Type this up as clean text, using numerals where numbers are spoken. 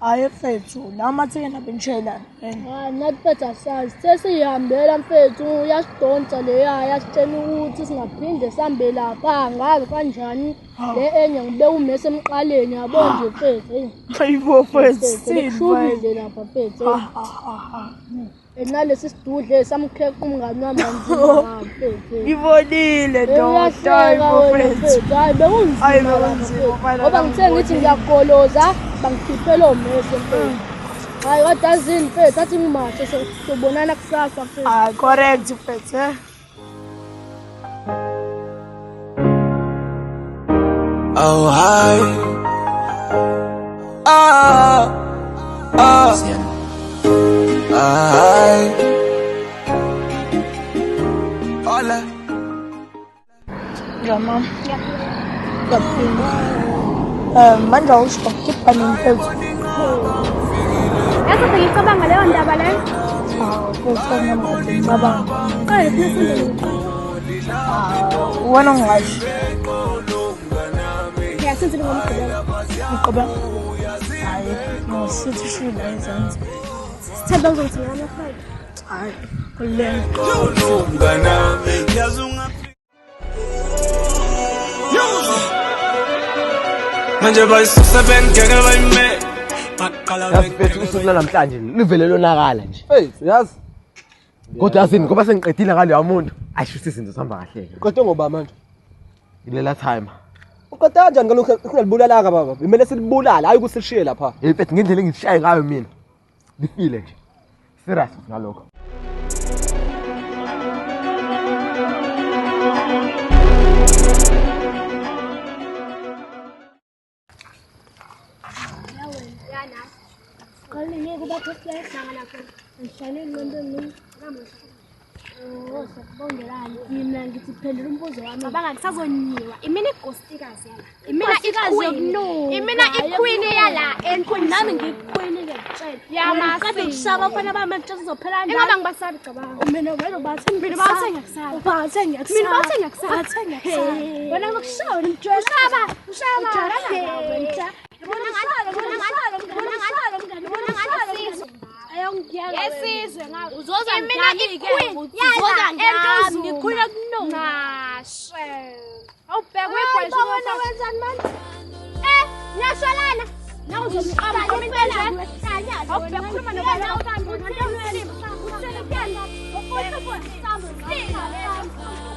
Hayi mfethu, namathekena bentshelana. Nathi mfethu asazi. Sesihambela mfethu, uyasidonsa leya, yasitshela ukuthi singaphinde sihambe lapha, ngabe kanjani. Le enye ngibe umese emqaleni yabo nje mfethu. Hayibo mfethu, sishubile lapha mfethu. Nalesi sidudle samkheka umngani wami mfethu. Ngibonile ndoda, hayibo mfethu. Hayi bekunzima. Ngoba ngithe ngithi ngiyakoloza bangikhiphela omese mfethu. Hayi kodwa azini mfethu athi ngimashe sobonana kusasa mfethu. Ah correct mfethu. Oh hi. Hola. Mama. Manje awushokipha mfethu. Yazi ngicabanga leyo ndaba leyo. Kufana ngicabanga. Qale sifundile. Wena ungasho. Yasenze ngomgqibelo. Ngicabanga. Hayi, ngosithi shila izansi. Sithanda ukuzothina amafayili. Hayi, kulena. Manje bayisusa bengeke bayime. Yafethu usuku namhlanje livele lonakala nje. Hey, yazi. Kodwa yasini ngoba sengiqedile ngaleyo muntu. Ayishisa izinto zihamba kahle ke. Kodwa ngoba manje. Ilela time. Uqeda kanjani ngalokho singalibulala baba? Imele silibulala hayi ukusilishiye lapha. Hey mfethu ngendlela engishaye ngayo mina. Ngifile nje. Serious ngalokho. Kali ngeke kuba khona hlangana khona. Ngishane ngqondweni namuhla. Sakubongelani. Mina ngithi phendula umbuzo wami. Cabanga ngisazonyiwa. Imina igostikazi yala. Imina iqueen. Imina iqueen yala. Enqueen nami ngiqueen ke tshela. Yama kade ngishaba abafana bami manje sizophela kanjani? Ingoba ngibasabi cabanga. Mina wena bathi mina bathe ngiyakusaba. Bathe ngiyakusaba. Mina bathe ngiyakusaba. Bathe ngiyakusaba. Wena ngokushaya nimjwela. Ushaba. Yesizwe ngawo uzoza ngami uzoza ngami ngikhula kunona ngashe awubhekwe iqhwesha wena wenzani manje nyashalana nawo uzomqaba impela awubhekuma nobani awuthanda uthanda uthanda uthanda uthanda uthanda uthanda uthanda